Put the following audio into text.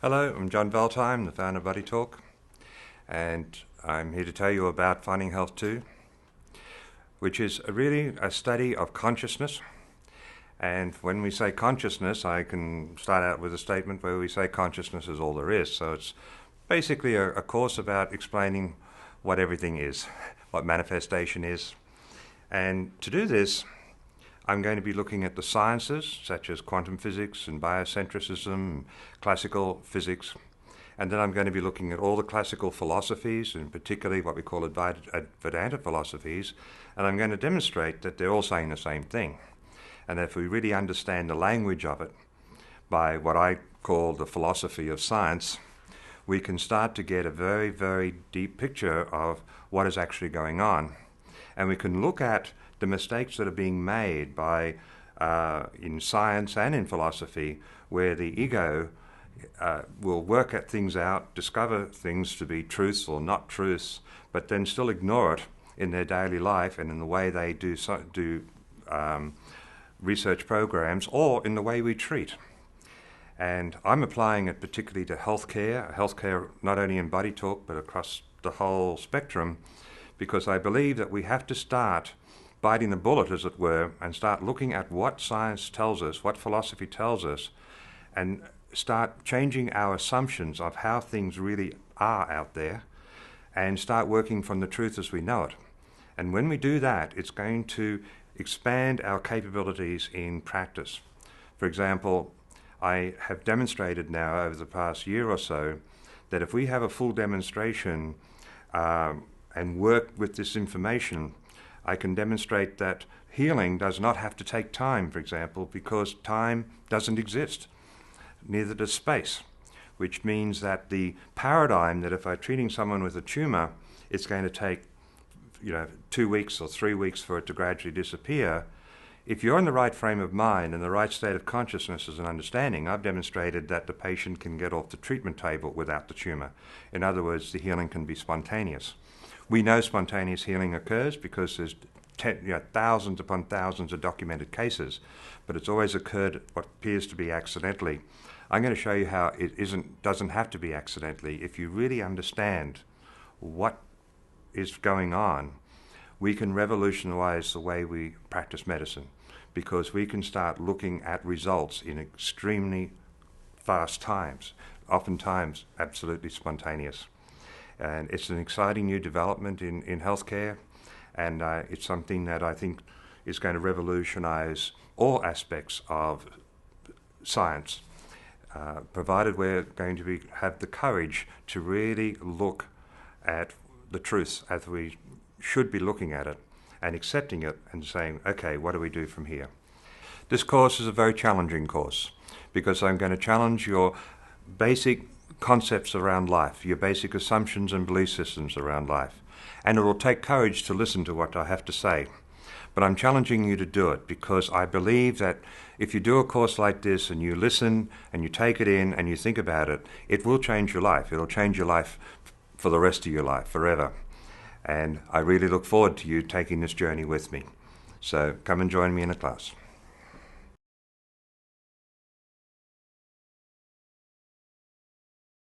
Hello, I'm John Veltheim, the founder of Buddy Talk, and I'm here to tell you about Finding Health 2, which is really a study of consciousness. And when we say consciousness, I can start out with a statement where we say consciousness is all there is. So it's basically a course about explaining what everything is, what manifestation is. And to do this, I'm going to be looking at the sciences, such as quantum physics and biocentrism, and classical physics. And then I'm going to be looking at all the classical philosophies, and particularly what we call Vedanta philosophies. And I'm going to demonstrate that they're all saying the same thing. And if we really understand the language of it, by what I call the philosophy of science, we can start to get a very, very deep picture of what is actually going on. And we can look at the mistakes that are being made by in science and in philosophy, where the ego will work at things out, discover things to be truths or not truths, but then still ignore it in their daily life and in the way they do research programs or in the way we treat. And I'm applying it particularly to healthcare not only in Buddy Talk but across the whole spectrum, because I believe that we have to start biting the bullet, as it were, and start looking at what science tells us, what philosophy tells us, and start changing our assumptions of how things really are out there, and start working from the truth as we know it. And when we do that, it's going to expand our capabilities in practice. For example, I have demonstrated now over the past year or so that if we have a full demonstration and work with this information, I can demonstrate that healing does not have to take time, for example, because time doesn't exist. Neither does space, which means that the paradigm that if I'm treating someone with a tumor, it's going to take 2 weeks or 3 weeks for it to gradually disappear. If you're in the right frame of mind and the right state of consciousness as an understanding, I've demonstrated that the patient can get off the treatment table without the tumor. In other words, the healing can be spontaneous. We know spontaneous healing occurs because there's thousands upon thousands of documented cases, but it's always occurred what appears to be accidentally. I'm going to show you how it doesn't have to be accidentally. If you really understand what is going on, we can revolutionize the way we practice medicine, because we can start looking at results in extremely fast times, oftentimes absolutely spontaneous. And it's an exciting new development in healthcare, and it's something that I think is going to revolutionize all aspects of science, provided we're going to have the courage to really look at the truth as we should be looking at it and accepting it and saying, okay, what do we do from here? This course is a very challenging course because I'm going to challenge your basic concepts around life, your basic assumptions and belief systems around life. And it will take courage to listen to what I have to say. But I'm challenging you to do it because I believe that if you do a course like this and you listen and you take it in and you think about it, it will change your life. It'll change your life for the rest of your life, forever. And I really look forward to you taking this journey with me. So come and join me in a class.